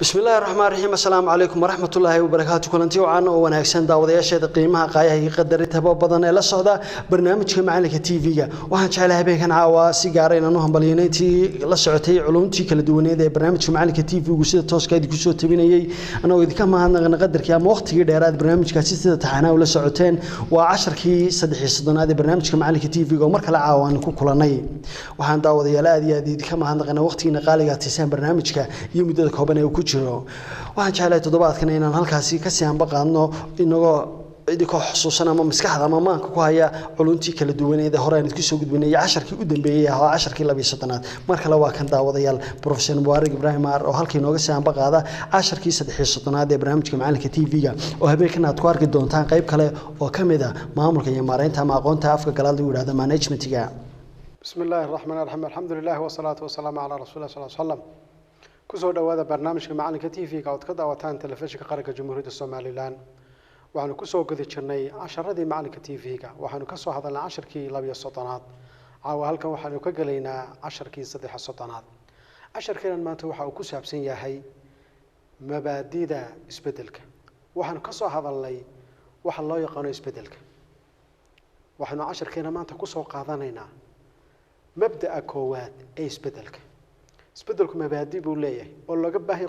بسم الله الرحمن الرحيم السلام عليكم ورحمة الله وبركاته كلنتي وعنا وناكسن داودياشيدا qiimaha qaayaha qadarita badan ee la socda barnaamijka macalinka TV-ga waxaan jecelahay habeenkan caawa si gaar ah inaan u hambalyeyntii la socotay culumtii kala duwaneed ee barnaamijka macalinka TV-gu sida tooska ah ku soo tabinayay anagoo idinka mahadnaqan qadarkii ama waqtigii dheeraad barnaamijkaasi sida taxanaha la socoteen waa 10kii 3 ee barnaamijka macalinka TV-ga oo markale caawan ku kulanay waxaan daawadayaal aad iyo aad idinka mahadnaqan waqtigiina qaaliga tirsan barnaamijka iyo muddada kooban ee ku waxaan jecelahay toddobaadkan inaan halkaasi ka sii anbaqaadno inagoo idinka xusuusan ama maskaxda ama maanka ku haya culuntii kala duwaneed ee hore aan idinku soo gudbinay 10kii u dambeeyay ah 10kii 12aad mar kale waa kan daawadayaal professor Mubarak Ibrahim Aar oo halkii nooga sii anbaqaada 10kii 13aad ee barnaamijka macalinka TV-ga oo habeenkan aad ku arki doontaan qayb kale oo kamid ah maamulka iyo maareynta ama aqoonta afka galaad lagu yiraahdo management-ga bismillaahir rahmaanir rahiim alxamdulillaah wa salaatu wa salaamu ala rasuulillaah sallallahu alayhi wa sallam kusoo dhawaada barnaamijka macalinka TV-ga oo ka daawataan telefishinka qaranka Jamhuuriyadda Soomaaliland waxaanu ku soo gudi jirnay 10radii macalinka TV-ga waxaanu ka soo hadalnay 10kii 12aad caawa halkan waxaanu ka galeynaa 10kii 13aad 10keenan maanta waxa uu ku saabsan yahay mabaadi'da isbedelka waxaanu ka soo hadalnay waxa loo yaqaan isbedelka waxaanu 10keena maanta ku soo qaadanaynaa mabda'a koowaad ee isbedelka isbedelku mabaadi' buu leeyahay oo laga baahay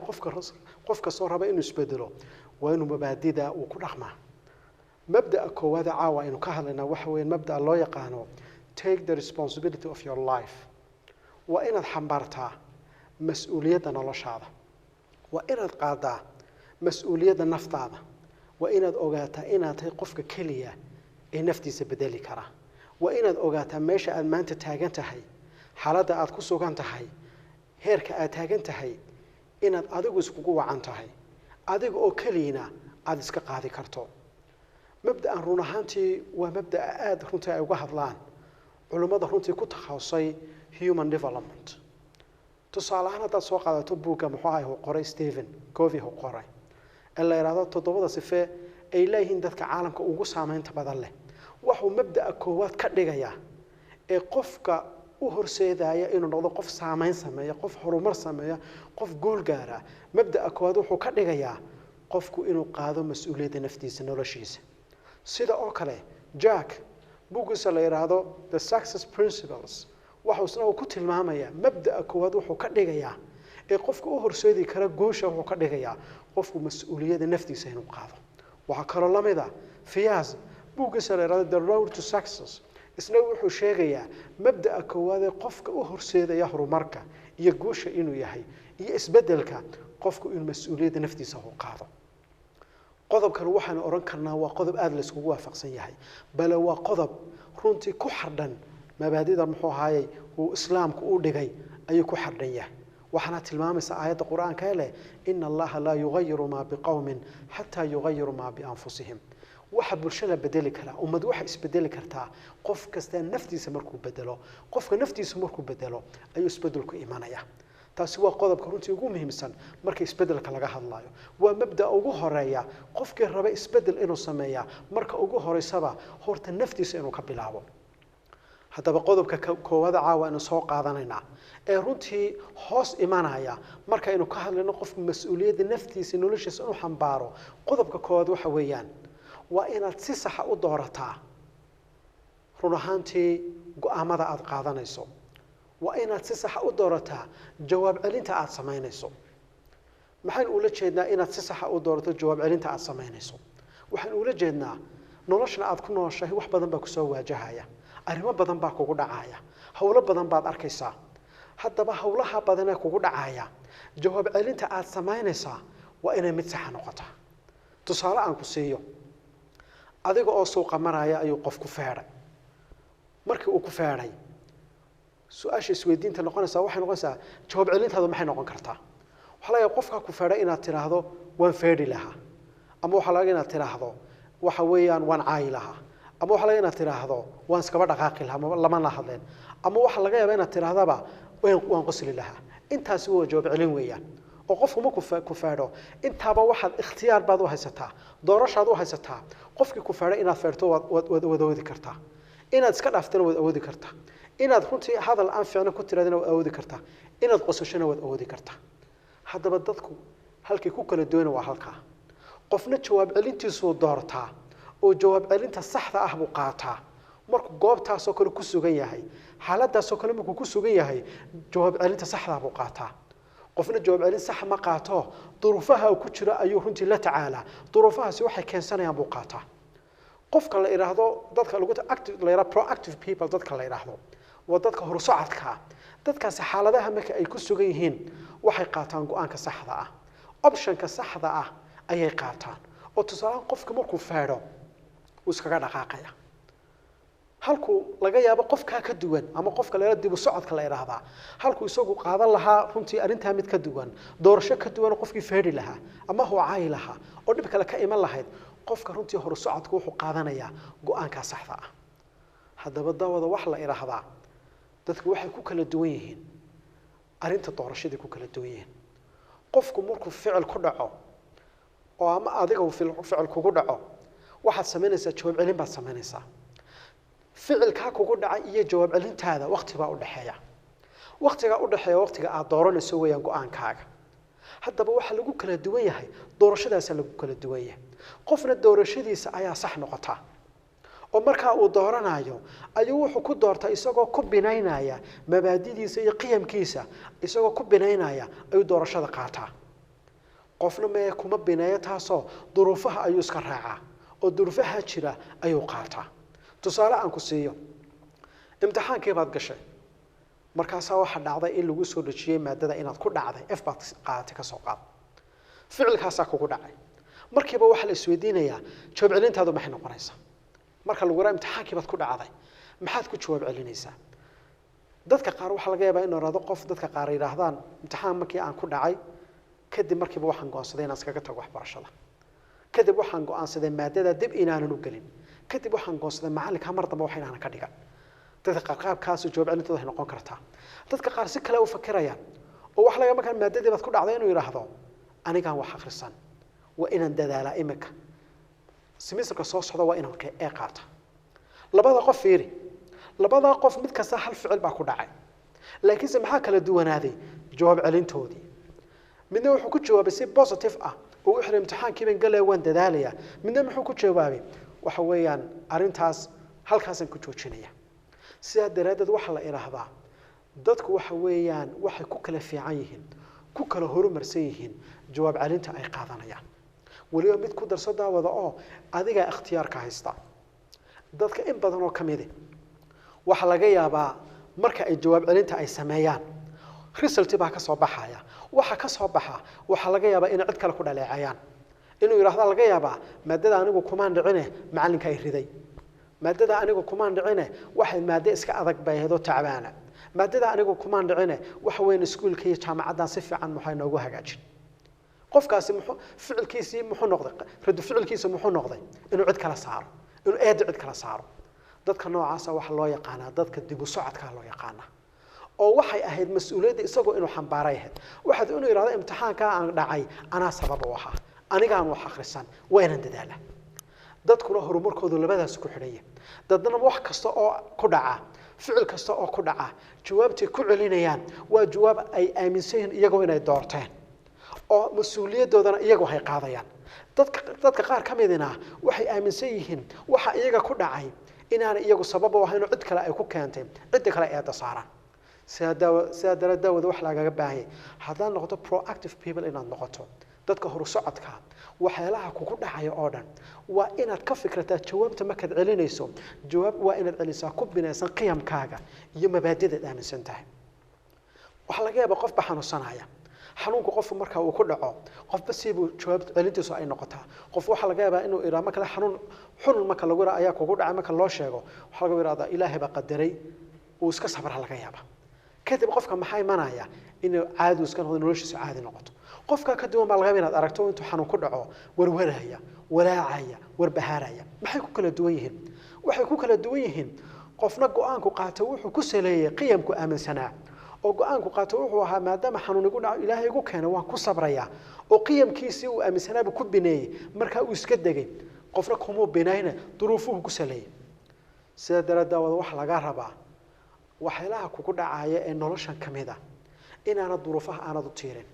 qofka soo raba inuu isbedelo waa inuu mabaadida uu ku dhaqmaa mabda'a koowaad caawa inuu ka hadlaynaa waxa weeye mabda'a loo yaqaano take the responsibility of your life waa inaad xambaartaa mas'uuliyadda noloshaada waa inaad qaadaa mas'uuliyadda naftaada waa inaad ogaataa inaad tahay qofka kaliya ee naftiisa bedeli kara waa inaad ogaataa meesha aad maanta taagan tahay xaaladda aad ku sugan tahay heerka aad taagan tahay inaad adigu iskugu wacan tahay adiga oo kaliina aad iska qaadi karto mabda'an run ahaantii waa mabda'a aad runtii ay uga hadlaan culimada runtii ku takhasusay human development tusaale ahaan haddaad soo qaadato buugga muxuu ahay qoray Stephen Covey oo qoray ee la yiraahdo 7 sife ay leeyihiin dadka caalamka ugu saameynta badan leh wuxuu mabda'a koowaad ka dhigayaa ee qofka u horseedaya inuu noqdo qof saameyn sameeyo qof horumar sameeyo qof gool gaara mabda'a koowaad wuxuu ka dhigayaa qofku inuu qaado mas'uuliyadda naftiisa noloshiisa sida oo kale Jack buuggiisa la yiraahdo The Success Principles wuxuu ku tilmaamayaa mabda'a koowaad wuxuu ka dhigayaa ee qofku u horseedi kara goosha wuxuu ka dhigayaa qofku mas'uuliyadda naftiisa inuu qaado waxa kale oo lamida Fiyaaz buuggiisa la yiraahdo The Road to Success isna wuxuu sheegayaa mabda'a koowaad ee qofka u horseedaya horumarka iyo guusha inuu yahay iyo isbedelka qofku inuu mas'uuliyadda naftiisa u qaado qodobkan waxaan oran karnaa waa qodob aad la isku waafaqsan yahay bal waa qodob runtii ku xardhan mabaadi'da muxuu ahaayay uu islaamku u dhigay ayuu ku xardhan yahay waxaana tilmaamaysa aayadda quraanka ee leh inna allaha la yughayyiru ma biqawmin hatta yughayyiru ma bi anfusihim waxa bulshada bedeli kara ummad waxa isbedeli kartaa qof kasta naftiisa markuu bedelo qofka naftiisa markuu bedelo ayuu isbedelku imanaya taasi waa qodobka runtii ugu muhiimsan marka isbedelka laga hadlayo waa mabda'a ugu horeeya qofkii raba isbedel inuu sameeyo marka ugu horeysaba horta naftiisa inuu ka bilaabo hadaba qodobka koowaad caawa inuu soo qaadanayna ee runtii hoos imanaya marka inuu ka hadlayno qofka mas'uuliyadda naftiisa noloshiisa inuu xambaaro qodobka koowaad waxa weeyaan waa inaad si sax ah u doorataa run ahaantii go'aamada aad qaadanayso waa inaad si sax ah u doorataa jawaab celinta aad sameynayso maxaan ula jeednaa inaad si sax ah u doorato jawaab celinta aad sameynayso waxaan ula jeednaa noloshana aad ku nooshahay wax badan baa ku soo waajahaya arrimo badan baa kugu dhacaya hawlo badan baad arkaysaa haddaba hawlaha badan ee kugu dhacaya jawaab celinta aad sameynaysaa waa inay mid sax noqotaa tusaale aan ku siiyo adiga oo suuqa maraya ayuu qof ku feeray markii uu ku feeray su'aasha isweydiinta noqonaysa waxay noqonaysaa jawaab celintaadu maxay noqon kartaa waxa laga qofka ku feeray inaad tiraahdo waan feeri lahaa ama waxa laga inaad tiraahdo waxa weeyaan waan caay lahaa ama waxa laga inaad tiraahdo waan iskaba dhaqaaqi lahaa lama la hadleen ama waxa laga yaabaa inaad tirahdaba waan qosli lahaa intaas waa jawaab celin weeyaan oo qofku ma ku feero intaaba waxaad ikhtiyaar baad u haysataa doorashaad u haysataa qofkii ku feeray inaad feerto waad awoodi kartaa inaad iska dhaaftana waad awoodi kartaa inaad runtii hadal aan fiicna ku tiraadina waad awoodi kartaa inaad qosashana waad awoodi kartaa haddaba dadku halkii ku kala duwan waa halka qofna jawaab celintiisu doortaa oo jawaab celinta saxda ah buu qaataa markuu goobtaas oo kale ku sugan yahay xaaladaas oo kale markuu ku sugan yahay jawaab celinta saxda ah buu qaataa qofna jawaab celin sax ma qaato duruufaha ku jira ayuu runtii la tacaala duruufahaasi waxay keensanayaan buu qaataa qofka la yiraahdo dadka lagu active la yiraahdo proactive people dadka la yiraahdo waa dadka horsocodka dadkaasi xaaladaha marka ay ku sugan yihiin waxay qaataan go'aanka saxda ah optionka saxda ah ayay qaataan oo tusaale qofka markuu faaro uu iskaga dhaqaaqaya halku laga yaabo qofka ka duwan ama qofka la dib u socodka la yiraahdaa halku isagu qaadan lahaa runtii arinta mid ka duwan doorasho ka duwan qofkii faari lahaa ama hoo caay lahaa oo dib kale ka iman lahayd qofka runtii hor socodku wuxuu qaadanayaa go'aanka saxda ah hadaba daawada wax la yiraahdaa dadku waxay ku kala duwan yihiin arinta doorashada ku kala duwan yihiin qofku markuu ficil ku dhaco oo ama adiga uu ficil kugu dhaco waxaad sameynaysaa jawaab celin baad sameynaysaa ficilka kugu dhacay iyo jawaab celintaada waqti baa u dhaxeeya waqtiga aad dooranayso weeyaan go'aankaaga haddaba waxa lagu kala duwan yahay doorashadaas lagu kala duwan yahay qofna doorashadiisa ayaa sax noqota oo marka uu dooranayo ayuu wuxuu ku doortaa isagoo ku binaynaya mabaadidiisa iyo qiyamkiisa isagoo ku binaynaya ayuu doorashada qaataa qofna ma kuma binaayo taasoo duruufaha ayuu iska raacaa oo duruufaha jira ayuu qaataa tusaale aan ku siiyo imtixaankii baad gashay markaas waxa dhacday in lagu soo dhajiyay maadada inaad ku dhacday f baad qaadatay ka soo qaad ficilkaas kugu dhacay markiiba waxa la isweydiinayaa jawaab celintaadu maxay noqonaysaa marka lagu raay imtixaankii baad ku dhacday maxaad ku jawaab celinaysaa dadka qaar waxa laga yaabaa in raado qof dadka qaar yiraahdaan imtixaan markii aan ku dhacay kadib markiiba waxaan go'aansaday inaan iskaga tago waxbarashada kadib waxaan go'aansaday maadada dib inaanan u galin kadib waxaan go'aansaday macalinka mar dambe waxa inaan ka dhigan dadka qaabkaas jawaab celintooda ay noqon kartaa dadka qaar si kale u fakirayaan oo wax laga markaan maadadii baad ku dhacday inuu yiraahdo anigaan wax akhrisan waa inaan dadaalaa imika semesterka soo socda waa inaan ee qaata labada qof mid kasta hal ficil baa ku dhacay laakiin maxaa kala duwanaaday jawaab celintoodii midna wuxuu ku jawaabay si positive ah oo wixii imtixaankii ban galay waan dadaalaya midna wuxuu ku jawaabay waxa weeyaan arintaas halkaas aan ku joojinaya sida daraadad waxa la yiraahdaa dadku waxa weeyaan waxay ku kala fiican yihiin ku kala horumarsan yihiin jawaab celinta ay qaadanayaan waliba mid ku darso daawada oo adiga ikhtiyaarka haysta dadka in badan oo kamid waxa laga yaabaa marka ay jawaab celinta ay sameeyaan result baa ka soo baxaya waxa laga yaabaa in cid kale ku dhaleecayaan inuu yiraahdo laga yaabaa maadada anigu kumaan dhicine macalinka ay riday maadada anigu kumaan dhicine waxay maadada iska adag bayado tacbaana maadada anigu kumaan dhicine waxa weyn iskuulka iyo jaamacadda si fiican maxay noogu hagaajin qofkaasi muxuu noqday radu ficilkiisa muxuu noqday inuu cid kala saaro inuu cid kala saaro dadka noocaas waxa loo yaqaan dadka dib u socodka loo yaqaan oo waxay ahayd mas'uuliyadda isagoo inuu xambaaray waxa inuu yiraahdo imtixaanka aan dhacay ana sabab u ahaa anigaan wax akhrisan waynan dadaala dadkuna horumarkoodu labadaas ku xidhaya dadna wax kasta oo ku dhaca ficil kasta oo ku dhaca jawaabtii ku celinayaan waa jawaab ay aaminsan iyagoo inay doorteen oo mas'uuliyadoodana iyagoo hay qaadayaan dadka qaar kamidina waxay aaminsan yihiin waxa iyaga ku dhacay inaan iyagu sabab u ahayn cid kale ay ku keentay cid kale ay dasaaran sida daawada wax laga baahay hadaan noqoto proactive people inaad noqoto dadka hor socodka waxyaalaha kugu dhacaya oo dhan waa inaad ka fikrataa jawaabta markaad celinayso jawaab waa inaad celisaa ku binaysan qiyamkaaga iyo mabaadida aaminsan tahay waxa laga yaabaa qof baxanusanaya xanuunku qof marka uu ku dhaco qofba siibuu jawaab celintiisu ay noqotaa qof waxa laga yaabaa inuu iraamo kale xanuun marka lagu raa ayaa kugu dhacay marka loo sheego waxa laga yiraahdaa ilaahay baa qadaray uu iska sabra laga yaabaa kadib qofka maxay manaya inuu caadi iska noqdo noloshiisa caadi noqoto qofka ka duwan baa laga inaad aragto intuu xanuun ku dhaco warwaraya walaacaya warbahaaraya maxay ku kala duwan yihiin waxay ku kala duwan yihiin qofna go'aanku qaato wuxuu ku saleeyay qiyamku aaminsanaa oo go'aanku qaato wuxuu ahaa maadaama xanuun igu dhaco ilaahay igu keenay waan ku sabraya oo qiyamkiisii uu aaminsanaa ku bineeyay marka uu iska degay qofna kuma binayna duruufuhu ku saleeyay sida daraadawada wax laga rabaa waxyaalaha kugu dhacaya ee noloshan kamida inaana duruufaha aanad u tiirin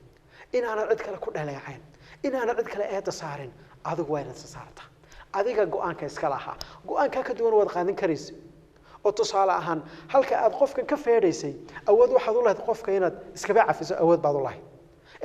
inaana cid kale ku dhaleecayn inaana cid kale eeda saarin adigu waa inaad saartaa adiga go'aanka iska lahaa go'aanka ka duwan wad qaadan karaysa oo tusaale ahaan halka aad qofkan ka feedaysay awood waxaad u lahayd qofka inaad iskaba cafiso awood baad u lahayd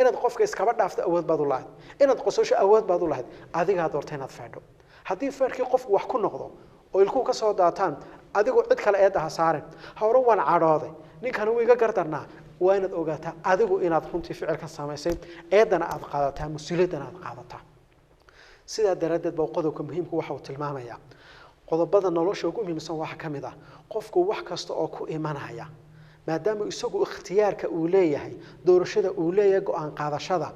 inaad qofka iskaba dhaafto awood baad u lahayd inaad qososho awood baad u lahayd adiga doortay inaad feedho haddii feerkii qofku wax ku noqdo oo ilkuhu ka soo daataan adigu cid kale eedaha saarin hawro waan cadhooday ninkan uu iga gardarnaa waa inaad ogaataa adigu inaad runtii ficilka samaysay eedana aad qaadataa mas-uuliyadana aad qaadataa sidaa daraaddeed baa qodobka muhiimku waxa uu tilmaamayaa qodobada nolosha ugu muhiimsan waxa ka mid ah qofku wax kasta oo ku imanaya maadaama isagu ikhtiyaarka uu leeyahay doorashada uu leeyahay go'aan qaadashada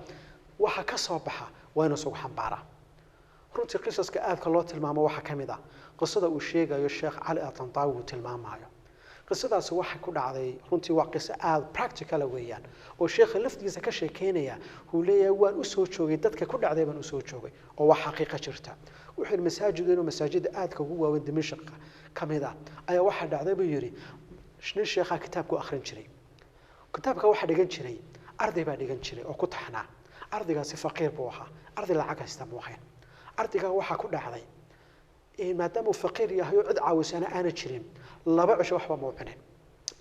waxa ka soo baxa waa inuu sugu xambaaraa runtii qisaska aadka loo tilmaamo waxa ka mid ah qisada uu sheegayo sheekh cali atantawi uu tilmaamayo qisadaasi waxay ku dhacday runtii waa qiso aad practical weeyaan oo sheekha laftiisa ka sheekeynaya uu leeyahay waan u soo joogay dadka ku dhacday baan u soo joogay oo wax xaqiiqo jirta wuxuu masaajid inuu masaajida aadka ugu waaweyn Dimashq kamida ayaa waxa dhacday buu yiri shnin sheekha kitaabku akhrin jiray kitaabka waxa dhigan jiray arday baa dhigan jiray oo ku taxnaa ardaygaasi faqiir buu ahaa arday lacag haysta ma ahayn ardayga waxa ku dhacday maadaama uu faqiir yahay oo cid caawisana aana jirin laba cisho waxba ma cunin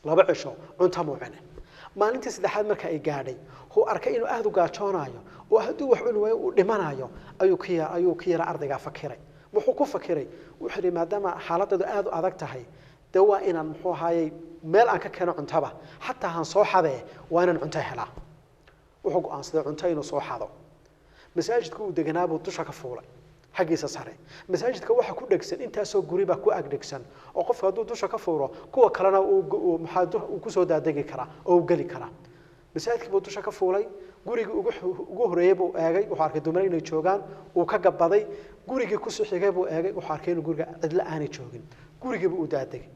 laba cisho cunto ma cunin maalintii saddexaad marka ay gaadhay uu arkay inuu aad u gaajoonayo oo hadduu wax cun waayo uu dhimanayo ayuu ka yara ardayga fakiray wuxuu ku fakiray wuxuu yiri maadaama xaaladdu aad u adag tahay dawaa inaan muxuu ahaayay meel aan ka keeno cuntaba xataa han soo xadee waa inaan cunto helaa wuxuu go'aansaday cunto inuu soo xado masaajidku uu deganaabuu dusha ka fuulay xaqiisa sare masaajidka waxa ku dhagsan intaasoo guri baa ku agdhagsan oo qofka hadduu dusha ka fuuro kuwa kalena uu ku soo daadegi karaa oo uu geli karaa masaajidkii buu dusha ka fuulay gurigii ugu horeeyay buu eegay wuxuu arkay dumar inay joogaan uu ka gabaday gurigii ku soo xigay buu eegay wuxuu arkay in guriga cidla aanay joogin gurigii buu u daadegay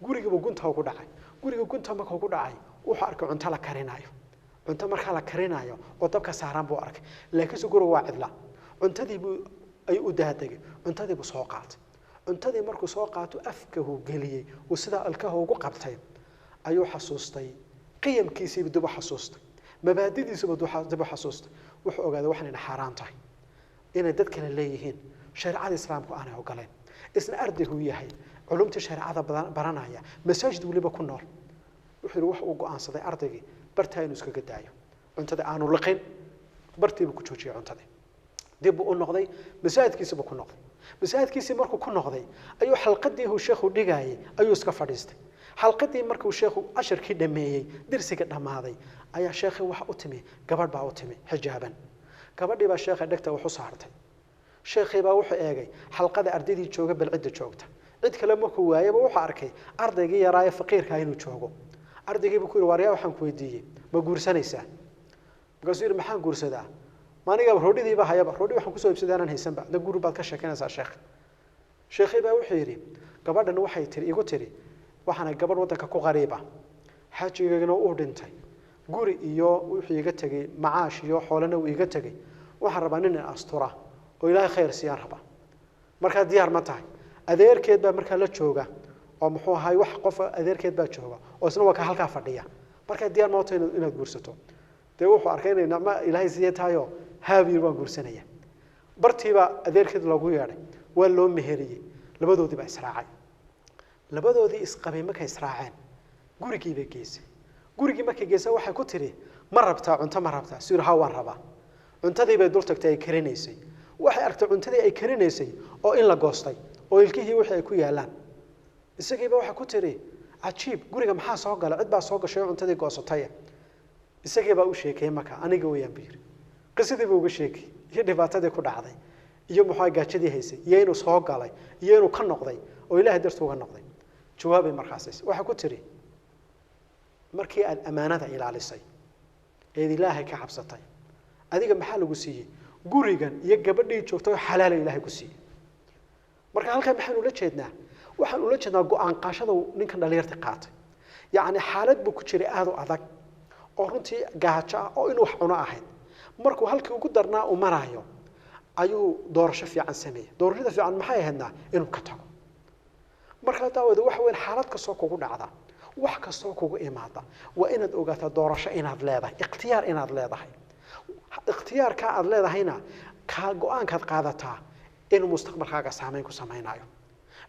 gurigii buu gunta ugu dhacay guriga gunta markuu ugu dhacay wuxuu arkay cunto la karinayo cunto marka la karinayo oo dabka saaran buu arkay laakiin guriga waa cidla cuntadii buu ay u daadegay cuntadii buu soo qaatay cuntadii markuu soo qaato afka uu galiyay oo sida alkaha ugu qabtay ayuu xasuustay qiyamkiisii dib u xasuustay mabaadidiisa dib u xasuustay wuxuu ogaaday wax inay xaraan tahay inay dad kale leeyihiin shariicada islaamku aanay ogoleen isna ardaygu yahay culumta shariicada baranaya masaajid waliba ku nool wuxuu wax uu go'aansaday ardaygii bartaa inuu iskaga daayo cuntada aanu liqin bartiibu ku joojiyay cuntada dib u noqday masaajidkiisa ku noqday masaajidkiisa markuu ku noqday ayuu xalqadii uu sheekhu dhigayay ayuu iska fadhiistay xalqadii markuu sheekhu casharkii dhameeyay dirsiga dhamaaday ayaa sheekhi waxa u timi gabadh baa u timi xijaaban gabadhii baa sheekha dhagta wax u saartay sheekhi baa wuxuu eegay xalqada ardaydii jooga bal cid joogta cid kale markuu waayaba wuxuu arkay ardaygii yaraaye faqiirka inuu joogo ardaygii buu ku yiri wariyaa waxaan ku weydiiyay ma guursanaysaa markaasuu yiri maxaan guursadaa maaniga roodhidii baa hayaba roodhi waxaan ku soo iibsaday aanan haysanba da guri baad ka sheekanaysaa sheekhi baa wuxuu yiri gabadhan waxay tiri igu tiri waxaan gabadh wadanka ku qariiba xaajigeena uu dhintay guri iyo wuxuu iga tagay macaash iyo xoolana uu iga tagay waxaan rabaa nin astura oo ilaahay khayr siiyaan raba marka diyaar ma tahay adeerkeed baa marka la jooga oo muxuu ahay wax qof adeerkeed baa jooga oo isna waa ka halka fadhiya marka diyaar ma tahay inaad guursato de wuxuu arkay inay nacma ilaahay siiyay tayo haabiir waan guursanaya bartiiba adeerkeed lagu yeeray waa loo meheriyay labadoodii baa israacay labadoodii isqabay markay israaceen gurigii bay geysay gurigii markay geysay waxay ku tiri ma rabtaa cunto ma rabtaa sir ha waan rabaa cuntadii bay dul tagtay ay karinaysay waxay aragtay cuntadii ay karinaysay oo in la goostay oo ilkihii wixii ay ku yaalaan isagiiba waxa ku tiri ajiib guriga maxaa soo galay cid baa soo gashay cuntadii goosatay isagiiba u sheekay marka aniga weeyaan biir qisadii buu uga sheekay iyo dhibaatadii ku dhacday iyo muxuu gaajadii haysay iyo inuu soo galay iyo inuu ka noqday oo ilaahay dartiisa uga noqday jawaabay markaas waxa ku tiri markii aad amaanada ilaalisay ee ilaahay ka xabsatay adiga maxaa lagu siiyay gurigan iyo gabadhii joogtay xalaal ilaahay ku siiyay marka halka maxaan ula jeednaa waxaan ula jeednaa go'aan qaashada ninkan dhalinyarta qaatay yaani xaalad buu ku jiray aad u adag oo runtii gaajo oo inuu wax cuno ahayd markuu halkii ugu darnaa u marayo ayuu doorasho fiican sameeyay doorashada fiican maxay ahaydna inuu ka tago marka taawada wax weyn xaalad ka soo kugu dhacda wax ka soo kugu imaada waa inaad ogaataa doorasho inaad leedahay ikhtiyaar inaad leedahay ikhtiyaarka aad leedahayna ka go'aankaad qaadataa inuu mustaqbalkaaga saameyn ku samaynayo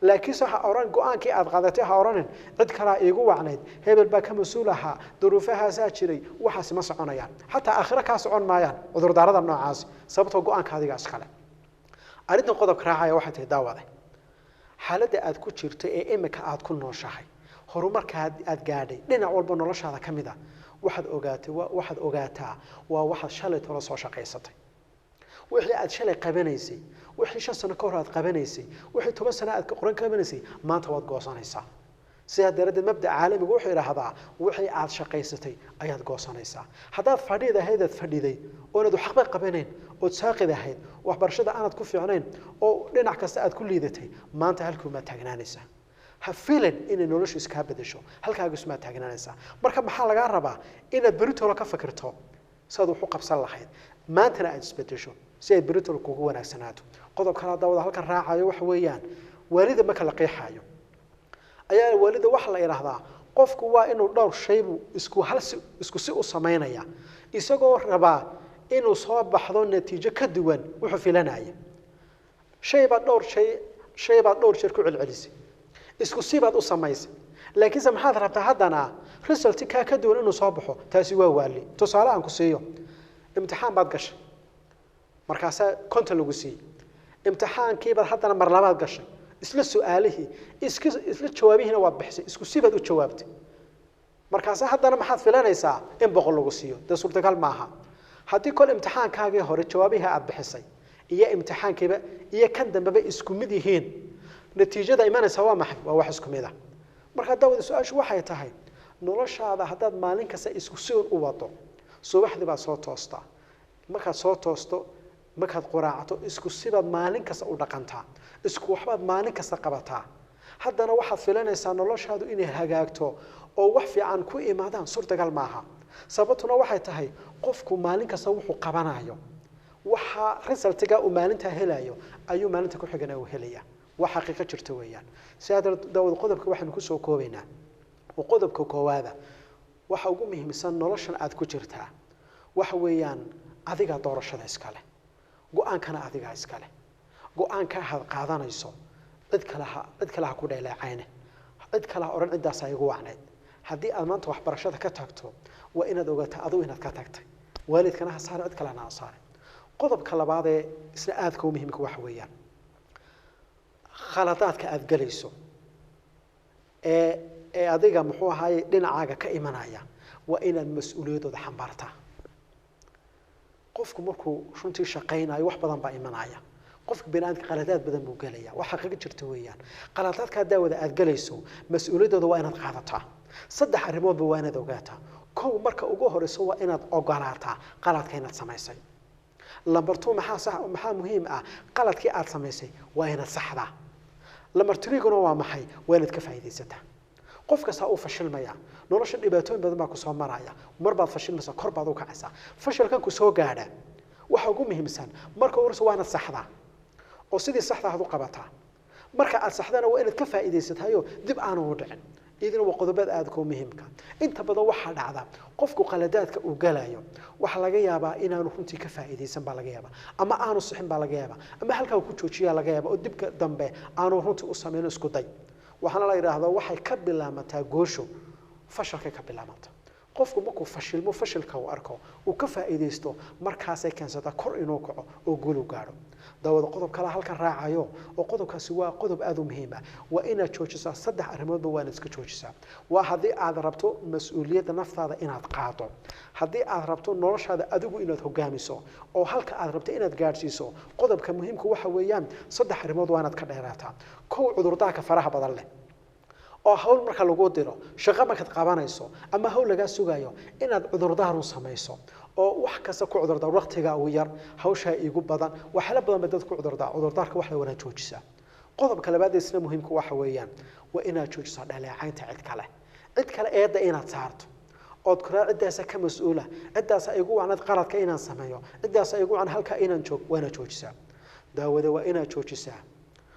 laakiin sax oran go'aankii aad qaadatay ha oranin cid kale iigu wacnayd hebel baa ka mas'uul ahaa duruufahaas jiray waxaas ma soconayaan hatta aakhira ka socon maayaan cudur daarada noocaas sababtoo go'aanka adiga iskale arintan qodobka raacaya waxay tahay daawada xaaladda aad ku jirto ee imika aad ku nooshahay horumarka aad gaadhay dhinac walba noloshaada kamid ah waxaad ogaataa waa waxaad shalay tolo soo shaqaysatay wixii aad shalay qabanaysay wixii 5 sano ka hor aad qabanaysay wixii 10 sano aad qoran qabanaysay maanta waad goosanaysaa sida darada mabda caalamiga wuxuu yiraahdaa wixii aad shaqaysatay ayaad goosanaysaa hadaad fadhiidahayd fadhiday oo aad waxba qabanayn oo saaqidahayd waxbarashada aanad ku fiicnayn oo dhinac kasta aad ku liidatay maanta halkuu ma taagnaanaysaa ha filan in noloshu iska bedesho halkaaga isma taagnaanaysaa marka maxaa laga rabaa inaad berito ka fikirto saad wax u qabsan lahayd maantana aad isbedesho si ay berito kugu wanaagsanaato qodobka kala daawada halka raacayo wax weeyaan waalida ma kala qeexayo ayaa waalida wax la yiraahdaa qofku waa inuu dhowr shay isku si u sameeynaya isagoo raba inuu soo baxdo natiijo ka duwan wuxuu filanaya shayba dhowr shay ku celcelisay isku sibaad u samaysay laakiin maxaad rabtaa haddana result ka duwan inuu soo baxo taasi waa waali tusaale aan ku siiyo imtixaan baad gashay markaas konta lagu siiyay imtixaankii baad haddana mar labaad gashay isla su'aalihii isla jawaabihina waad bixisay isku sibaad u jawaabtay markaas haddana maxaad filanaysaa in boqol lagu siiyo da suurtagal maaha haddii kol imtixaankaagii hore jawaabihi aad bixisay iyo imtixaankiiba iyo kan dambeba isku mid yihiin natiijada imanaysa waa maxay waa wax isku mid ah marka daawada su'aashu waxay tahay noloshaada hadaad maalin kasta isku soo u wado subaxdii baad soo toostaa markaad soo toosto markaad quraacto isku sibaad maalin kasta u dhaqantaa isku waxbaad maalin kasta qabataa haddana waxaad filanaysaa noloshaadu inay hagaagto oo wax fiican ku imaadaan suurtagal maaha sababtuna waxay tahay qofku maalin kasta wuxuu qabanayo waxa resultiga uu maalinta helayo ayuu maalinta ku xigana uu helaya wax xaqiiqo jirta weeyaan sidaa daawada qodobka waxaan ku soo koobaynaa oo qodobka koowaada waxa ugu muhiimsan noloshan aad ku jirtaa waxa weeyaan adiga doorashada iskale go'aankana adiga iskale go'aanka aad qaadanayso cid kale ha ku dheelaacayne cid kale oran cidaas ay ugu wacneed haddii aad maanta waxbarashada ka tagto waa inaad ogaataa adigu inaad ka tagtay waalidkana ha saarin cid kalena ha saarin qodobka labaad ee isla aadka u muhiimka waxa weeyaan khaladaadka aad galayso ee adiga muxuu ahaay dhinacaaga ka imanaya waa inaad mas'uuliyadooda xambaartaa qofku markuu runtii shaqaynayo wax badan baa imanaya qofka binaadka qaladaad badan buu galaya waxa xaqiiqo jirta weeyaan qaladaadka daawada aad galayso mas'uuliyadooda waa inaad qaadataa saddex arrimood waa inaad ogaataa kow marka ugu horeyso waa inaad ogolaataa qaladka inaad samaysay lambar 2 maxaa muhiim ah qaladkii aad samaysay waa inaad saxdaa lambar 3 kuna waa maxay waa inaad ka faa'iideysataa qof kasta uu fashilmaya nolosha dhibaatooyin badan baa ku soo maraya mar baad fashilmaysaa kor baad u kacaysaa fashilkan ku soo gaadha waxa ugu muhiimsan marka uu waa inaad saxdaa oo sidii saxda aad u qabataa marka aad saxdana waa inaad ka faa'iideysatayo dib aan ugu dhicin idin waa qodobada aad ku muhiimka inta badan waxa dhacda qofku qaladaadka uu galayo waxa laga yaabaa inaanu runtii ka faa'iideysan baa laga yaabaa ama aanu sixin baa laga yaabaa ama halka uu ku joojiyaa laga yaabaa oo dibka dambe aanu runtii u sameeyno isku day waxana la yiraahdaa waxay ka bilaamataa goosho fashalka ka bilaamata qofku markuu fashilmo fashilka uu arko uu ka faa'iideysto markaas ay keensataa kor inuu kaco oo guul u gaaro dawada qodob kale halka raacayo oo qodobkaasi waa qodob aad u muhiim ah waa inaad joojisaa saddex arrimood waa inaad iska joojisaa waa hadii aad rabto mas'uuliyadda naftaada inaad qaado hadii aad rabto noloshaada adigu inaad hogaamiso oo halka aad rabto inaad gaarsiiso qodobka muhiimku waxa weeyaan saddex arrimood waa inaad ka dheeraataa kow cudurdaarka faraha badan leh oo hawl marka lagu diro shaqo markaad qabanayso ama hawl laga sugayo inaad cudurdaar u samayso oo wax kasta ku cudurdaar waqtiga ugu yar hawsha igu badan waxa la badan dad ku cudurdaarka wax la wada joojisaa qodobka labaad ee isna muhiimku waxa weeyaan waa inaad joojisaa dhaleecaynta cid kale eeda inaad saarto ood kula cidaas ka mas'uula cidaas igu wacnad qaladka inaan sameeyo cidaas igu wacnad halka inaan joog waana joojisaa daawada waa inaad joojisaa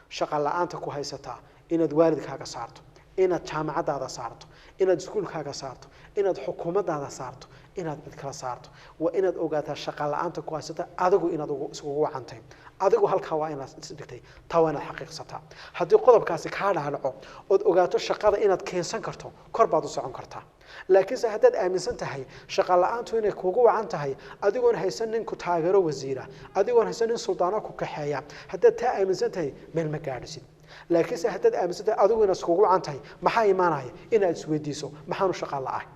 shaqo la'aanta ku haysataa inaad waalidkaaga saarto inaad jaamacadaada saarto inaad iskuulkaaga saarto inaad xukuumaddaada saarto inaad mid kala saarto waa inaad ogaataa shaqo la'aanta ku haysata adigu inaad ugu wacantay adigu halka waa inaad isdhigtay taa waa inaad xaqiiqsataa haddii qodobkaasi kaa dhaco ood ogaato shaqada inaad keensan karto kor baad u socon kartaa laakiinse haddaad aaminsan tahay shaqo la'aantu inay kuugu wacan tahay adigoon haysan nin ku taageero wasiira adigoon haysan nin suldaano ku kaxeeya haddaad taa aaminsan tahay meel ma gaadhisid laakiinse haddaad aaminsan tahay adigu inaad iskugu wacan tahay maxaa imaanaya inaad isweydiiso maxaanu shaqo la'ahay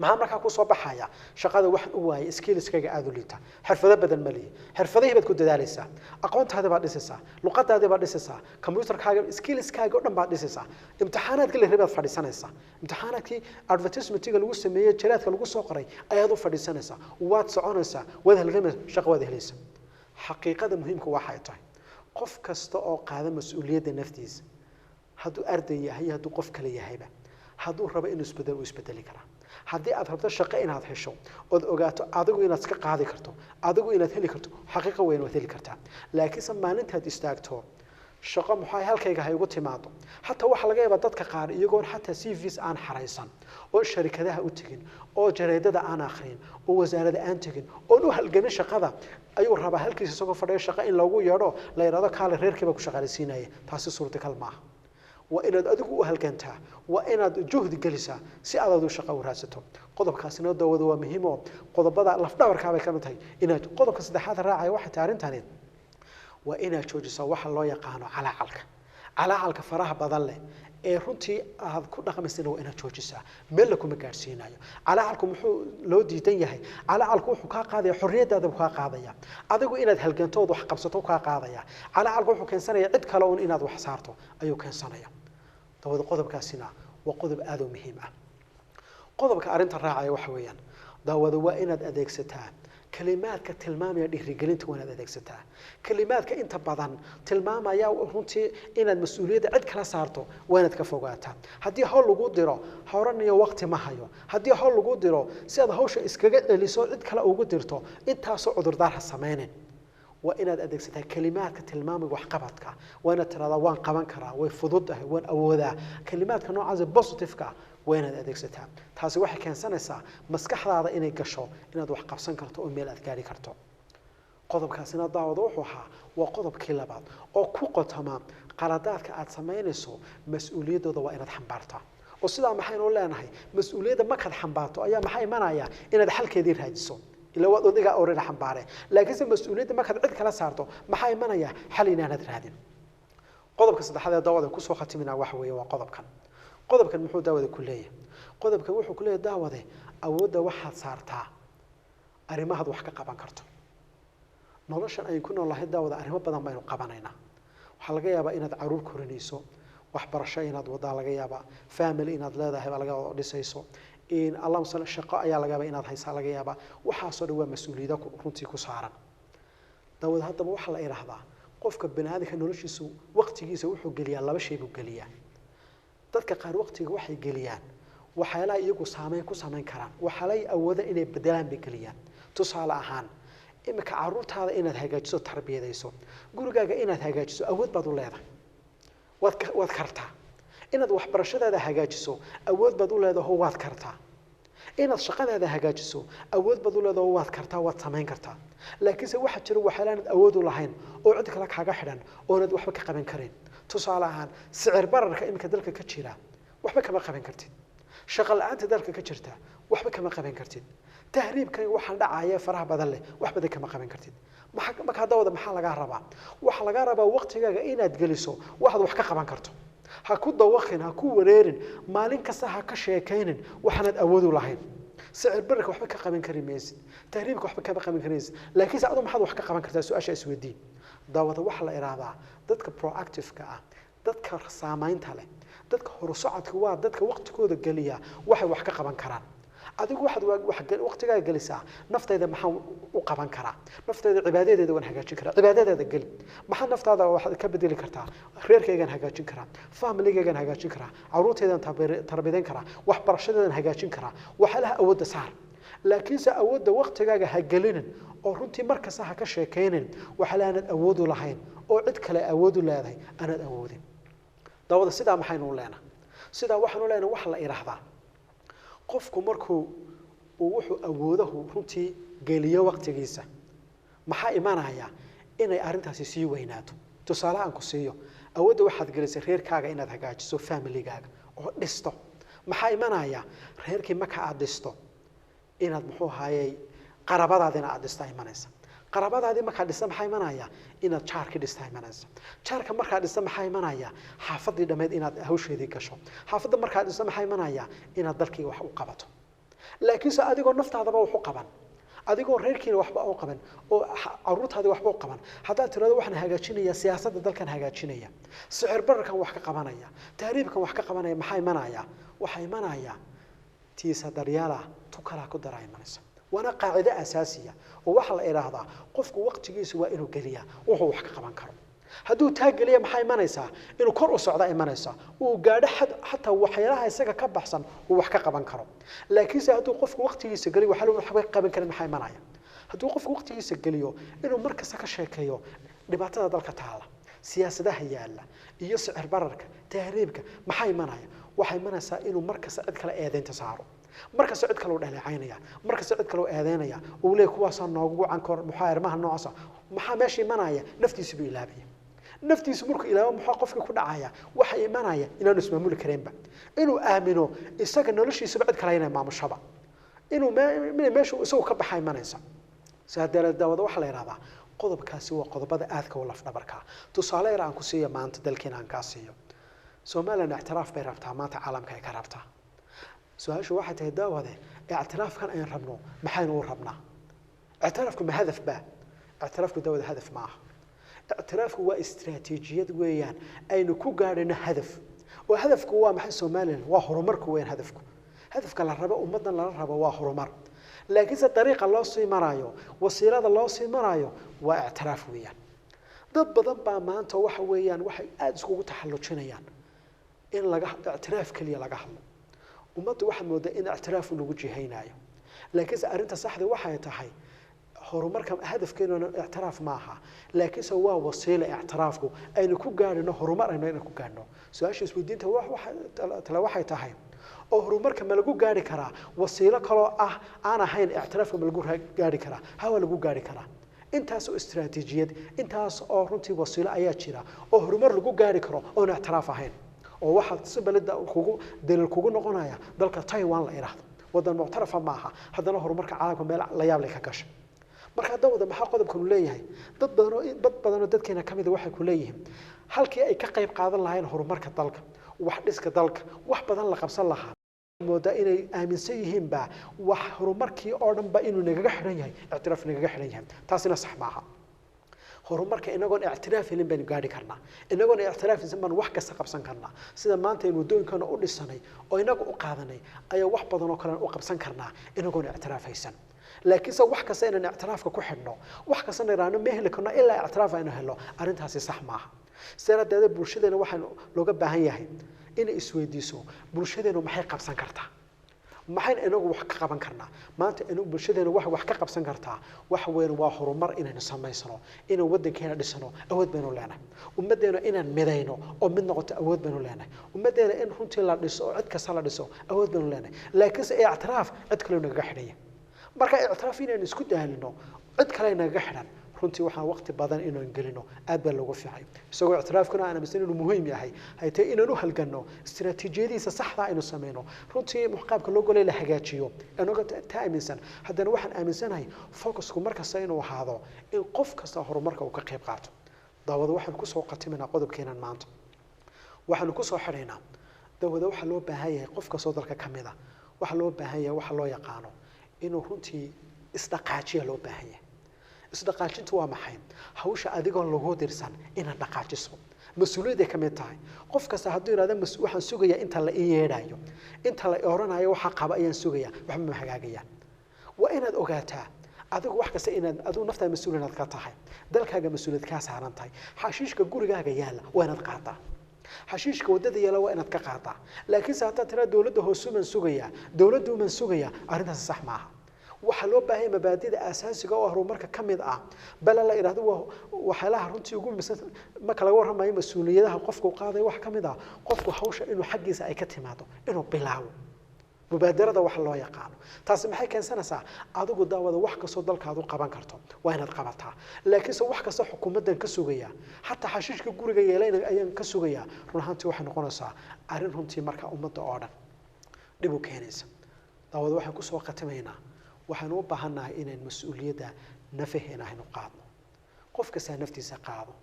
maxaa markaa ku soo baxaya shaqada waxaan u waayay skillskayga aad u liita xirfado badan ma leeyahay xirfadihii baad ku dadaalaysaa aqoontaada baad dhisaysaa luqadaada baad dhisaysaa computerkaaga skillskaaga oo dhan baad dhisaysaa imtixaanaadka la rabaad fadhiisanaysaa imtixaanaadkii advertisementiga lagu sameeyay jaraadka lagu soo qoray ayaad u fadhiisanaysaa waad soconaysaa waad halgamaysaa shaqo waad helaysaa xaqiiqada muhiimka waxay tahay qof kasta oo qaada mas'uuliyadda naftiisa hadduu arday yahay hadduu qof kale yahayba hadduu rabo inuu isbedeli karaa haddii aad rabto shaqo inaad hesho ood ogaato adigu inaad iska qaadi karto adigu inaad heli karto xaqiiqo weyn waad heli kartaa laakiinse maalintaad istaagto shaqo maxay halkayga hay ugu timaado hatta waxa laga yaabaa dadka qaar iyagoon xataa CVs aan xaraysan oo sharikadaha u tagin oo jareedada aan akhrin oo wasaaradda aan tagin oo u halgamin shaqada ayuu rabaa halkiisa isagoo fadhiyo shaqo in lagu yeedho la yiraahdo kaale reerkiiba ku shaqaaleysiinaya taasi suurtagal maaha waa inaad adigu u halgantaa waa inaad juhdi gelisaa si aad u shaqo u raadsato qodobkaasina dawada waa muhiim oo qodobada laf dhabarka bay ka mid tahay inaad qodobka saddexaad raacay waxa taarintani waa inaad joojiso waxa loo yaqaan calacalka faraha badan leh ee runtii aad ku dhaqmaysan waa inaad joojisaa meel la kuma gaarsiinayo calacalku muxuu loo diidan yahay calacalku wuxuu ka qaadaya xorriyadaada ka qaadaya adigu inaad halgantood wax qabsato ka qaadaya calacalku wuxuu keensanaya cid kale oo inaad wax saarto ayuu keensanaya dawada qodobkaasina waa qodob aad u muhiim ah qodobka arinta raacaya waxa weeyaan dawada waa inaad adeegsataa kalimaadka tilmaamaya dhiirigelinta waa inaad adeegsataa kalimaadka inta badan tilmaamaya runtii inaad mas'uuliyadda cid kala saarto waa inaad ka fogaataa haddii hawl lagu diro hawraniyo waqti ma hayo haddii hawl lagu diro si aad hawsha iskaga celiso cid kale ugu dirto intaasoo cudurdaar ha sameeynin waa inaad adeegsataa kalimaadka tilmaamaya wax qabadka waa inaad tiraahdaa waan qaban karaa way fududahay waan awoodaa kalimaadka noocaas positive-ka waa inaad adeegsataa taasi waxay keensanaysaa maskaxdaada inay gasho inaad wax qabsan karto oo meel aad gaari karto qodobkaasina daawada wuxuu ahaa waa qodobkii labaad oo ku qotoma qaladaadka aad samaynayso mas'uuliyadooda waa inaad xambaartaa oo sidaa maxaynu leenahay mas'uuliyadda markaad xambaarto ayaa maxay imanaya inaad xalkeedii raajiso ila waad odiga orina xambaare laakiinse mas'uuliyadda markaad cid kala saarto maxaa imanaya xal inaanad raadin qodobka saddexaad ee daawada ku soo khatimina waxa weeye waa qodobkan muxuu daawada ku leeyahay qodobkan wuxuu ku leeyahay daawada awoodda waxaad saartaa arrimaha wax ka qaban karto noloshan ay ku noolahay daawada arrimo badan baynu qabanaynaa waxa laga yaabaa inaad caruur korinayso waxbarasho inaad wada laga yaabaa family inaad leedahay laga wada dhisayso in allah sala shaqo ayaa laga yaabaa inaad haysaa laga yaabaa waxa soo dhawaa mas'uuliyada runtii ku saaran daawada hadaba waxa la yiraahdaa qofka banaadinka noloshiisu waqtigiisa wuxuu geliyaa laba shay buu geliyaa dadka qaar waqtiga waxay geliyaan waxyaalaha iyagu saameyn ku saameyn karaan waxay awooda inay bedelaan bay geliyaan tusaale ahaan imika caruurtaada inaad hagaajiso tarbiyadayso gurigaaga inaad hagaajiso awood baad u leedahay waad kartaa inaad waxbarashadaada hagaajiso awood baad u leedahay waad kartaa inaad shaqadaada hagaajiso awood baad u leedahay waad kartaa waad saameyn kartaa laakiinse waxa jira waxyaalaha awood u lahayn oo cid kale kaaga xidhan oo aad waxba ka qaban karin tusaale ahaan sicir bararka imika dalka ka jira waxba kama qaban kartid shaqo la'aanta dalka ka jirta waxba kama qaban kartid tahriibkan waxaan dhacaya faraha badan leh waxba kama qaban kartid marka dawada maxaa laga rabaa waxa laga rabaa waqtigaaga inaad geliso waxaad wax ka qaban karto ha ku dawaqin ha ku wareerin maalin kasta ha ka sheekaynin waxaanad awood u lahayn sicir bararka waxba ka qaban kari maysid tahriibka waxba kama qaban karaysid laakiin adigu maxaad wax ka qaban kartaa su'aasha isweydiin dawada waxa la iraahdaa dadka proactive-ka ah dadka saameynta leh dadka horusocodka waa dadka waqtigooda galiya waxay wax ka qaban karaan adigu waxaad waqtigaaga galisaa naftayda maxaan u qaban karaa naftayda cibaadadeeda waan hagaajin karaa cibaadadeeda gali maxaa naftaada waxaad ka bedeli kartaa reerkaygan hagaajin karaa familygaygan hagaajin karaa caruurtaydan tarbiyadeyn karaa waxbarashadeedan hagaajin karaa waxaalaha awoodda saar laakiinse awoodda waqtigaaga ha gelinin oo runtii markasta ha ka sheekaynin waxaalaanad awood u lahayn oo cid kale awood u leedahay aanad awoodin dawada sidaa maxaynu leenahay sidaa waxaanu leenahay wax la iraahdaa qofku markuu wuxuu awoodahu runtii geliyo waqtigiisa maxaa imanaya inay arintaasi sii weynaato tusaale aan ku siiyo awoodda waxaad gelisay reerkaaga inaad hagaajiso familygaaga oo dhisto maxaa imanaya reerkii marka aad dhisto inaad muxuu haayay qarabadaadina aad dhista imanaysa qarabadaadii marka dhista maxaa imanaya inaad jaarkii dhista imanaysa jaarka marka dhista maxaa imanaya xaafadii dhameed inaad hawsheedii gasho xaafadda marka dhista maxaa imanaya inaad dalkii wax u qabato laakiin se adigoo naftaadaba wax u qaban adigoo reerkiina waxba u qaban oo caruurtaadii waxba u qaban hadaa tirado waxaan hagaajinaya siyaasadda dalkan hagaajinaya sicir bararkan wax ka qabanaya taariibkan wax ka qabanaya maxaa imanaya waxa imanaya tiisa daryaala tukala ku daray imanaysa wana qaacida asaasiya oo waxa la ilaahdaa qofku waqtigiisa waa inuu galiya wuxuu wax ka qaban karo hadduu taa galiya maxay imanaysaa inuu kor u socdo imanaysa uu gaadho xataa waxyaalaha isaga ka baxsan uu wax ka qaban karo laakiin se hadduu qofku waqtigiisa galiyo waxa uu wax ka qaban karin maxay imanaya hadduu qofku waqtigiisa galiyo inuu markasta ka sheekeeyo dhibaatada dalka taala siyaasadaha yaala iyo sicir bararka tahriibka maxay imanaya waxay imanaysaa inuu markasta cid kale eedeynta saaro marka socod kale uu dhaleecaynaya marka socod kale uu eedeynaya uu leeyahay kuwaas noogu gacan kor muxaarmaha noocaas maxaa meesha imanaya naftiisu buu ilaabaya naftiisu markuu ilaabo maxaa qofka ku dhacaya waxa imanaya inaanu ismaamuli kareenba inuu aamino isaga noloshiisa cid kale inay maamushaba inuu meesha isagu ka baxay imanaysa saadara daawada waxa la yiraahdaa qodobkaasi waa qodobada aadka u laf dhabarka tusaale yar aan ku siiyo maanta dalkeena aan ka siiyo Soomaaliland اعتراف bay rabtaa maanta caalamka ay ka rabtaa سؤال واحد هيداوده اعتراف كان أين ربنا محين وربنا اعترافكم بهدف با اعترافكم داود هدف معه اعترافكم هو استراتيجية ويان أين كو قارنا هدف وهدفكم هو محل سومالي وهرمركم وين هدفكم هدفك للربا ومدن للربا وهرمر لكن الطريقة الله سي مرايو وسيلة الله سي مرايو واعتراف ويان ضد بضبا ما أنت وحا ويان وحا أدسكو تحلو جنيان إن لقى اعتراف كليا لقى حلو ومدة واحد مودا إن اعتراف نوجي هينايو لكن أرنت صح ذي واحد يتحي هرمركم هدف كأنه اعتراف معها لكن سوا وسيلة اعترافكم أين كو قارنه هرمر أين كو قارنه سواء شيء سويدين تلا واحد يتحي أو هرمركم ملقو قاري كرا وسيلة كلا أنا هين اعترافكم ملقو قاري كرا هوا لقو قاري كرا intaas oo istiraatiijiyad intaas oo runtii wasiilo ayaa jira oo horumar lagu gaari karo oo اعتراaf ahayn oo waxa si balada kugu dalil kugu noqonaya dalka Taiwan la yiraahdo wadan muctarafa maaha hadana horumarka caalamka meel la yaab leh ka gashay marka dawladda maxaa qodobkan u leeyahay dad badan oo dadkeena kamid ah waxay ku leeyihiin halkii ay ka qayb qaadan lahayn horumarka dalka wax dhiska dalka wax badan la qabsan lahaa mooda inay aaminsan yihiin ba wax horumarkii oo dhan ba inuu naga xiran yahay اعتراaf naga xiran yahay taasina sax maaha horumarka inagoon اعتراaf helin baan gaari karnaa inagoon اعتراaf zaman wax ka qabsan karnaa sida maanta ay wadooyinkan u dhisanay oo inagu u qaadanay ayaa wax badan oo kale u qabsan karnaa inagoon اعتراaf haysan laakiin se wax kasta inaan اعتراafka ku xidhno wax kasta inaanu ma heli karno ilaa اعتراaf aynu helo arintaasi sax maaha siradeeda bulshadeena waxaan looga baahan yahay inay isweydiiso bulshadeenu maxay qabsan kartaa maxay inagu wax ka qaban karnaa maanta inagu bulshadeenu wax ka qabsan kartaa wax weyn waa horumar inaynu samaysano inuu wadankeena dhisano awood baynu leenahay ummadeena inaan midayno oo mid noqoto awood baynu leenahay ummadeena in runtii la dhiso oo cid kasta la dhiso awood baynu leenahay laakiin se اعتراaf cid kale naga xidhaya marka اعتراaf inaan isku daalino cid kale naga xidhan runtii waxaan waqti badan inaan gelino aad baa loogu fiicay isagoo اعتراafkuna aan aaminsan inuu muhiim yahay haytay inaan u halgano istiraatiijiyadiisa saxda aynu sameeyno runtii muqaabka loo golay la hagaajiyo anaga taaminsan haddana waxaan aaminsanahay focusku markasta inuu ahaado in qof kasta horumarka uu ka qayb qaato daawada waxaan ku soo qatiminaa qodobkeenan maanta waxaan ku soo xidhaynaa daawada waxa loo baahan yahay qof kasta dalka kamid ah waxa loo baahan yahay waxa loo yaqaano inuu runtii isdhaqaajiyo loo baahan yahay isdhaqaajintu waa maxay hawsha adigoon lagu dirsan inaad dhaqaajiso mas'uuliyadda ka mid tahay qof kasta hadduu yiraahdo waxaan sugayaa inta la ii yeedhayo inta la oranayo waxa qaba ayaan sugayaa waxba ma hagaagayaan waa inaad ogaataa adigu wax kasta inaad adigu naftaada mas'uuliyad ka tahay dalkaaga mas'uuliyad ka saaran tahay xashiishka gurigaaga yaala waa inaad qaataa xashiishka wadada yaala waa inaad ka qaataa laakiin saata tira dawladda hoosuman sugayaa dawladdu man sugayaa arrintaas sax maaha waxa loo baahay mabaadida asaasiga oo horumarka kamid ah bal la iraahdo waxaalaha runtii ugu marka laga warramayo mas'uuliyadaha qofku qaaday wax kamid ah qofku hawsha inuu xaqiisa ay ka timaado inuu bilaabo mubaadarada wax loo yaqaan taasi maxay keensanaysaa adigu daawada wax kastoo dalkaadu qaban karto waa inaad qabataa laakiin se wax kasta xukuumadan ka sugaya hatta xashiishka guriga yeelayna ayaan ka sugaya run ahaantii waxay noqonaysaa arrin runtii marka ummadda oo dhan dhib u keenaysa daawada waxaan ku soo qatimaynaa waxaan u baahanahay inaan mas'uuliyadda nafaheena aynu qaadno qof kasta naftiisa qaado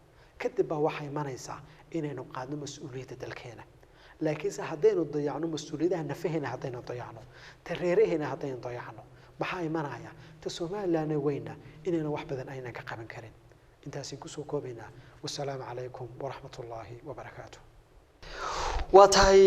kadib baa waxay imanaysaa inaynu qaadno mas'uuliyadda dalkeena laakiin se haddaynu dayacno mas'uuliyadaha nafaheena haddaynu dayacno tareeraheena haddaynu dayacno maxaa imanaya ta Soomaaliland weyna inaynu wax badan aynan ka qaban karin intaas ku soo koobaynaa wassalaamu calaykum waraxmatullaahi wabarakaatuh waa tahay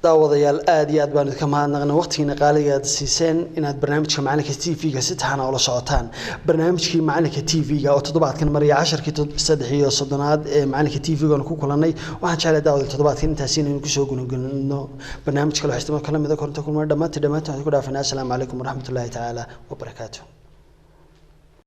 daawadayaal aad iyo aad baan idinka mahadnaqnay waqtigiina qaaliga aad siiseen inaad barnaamijka macalinka TV-ga si taxan oo la socotaan barnaamijkii macalinka TV-ga oo toddobaadkan mariya 10-3 ee macalinka TV-ga ku kulanay waxaan jeclahay daawada toddobaadkan intaas inaynu ku soo gunugulno barnaamijka loo xismo kala mid ah koronto kulma dhamaantii waxaan ku dhaafanaa assalaamu calaykum waraxmatullaahi tacaala wabarakaatuh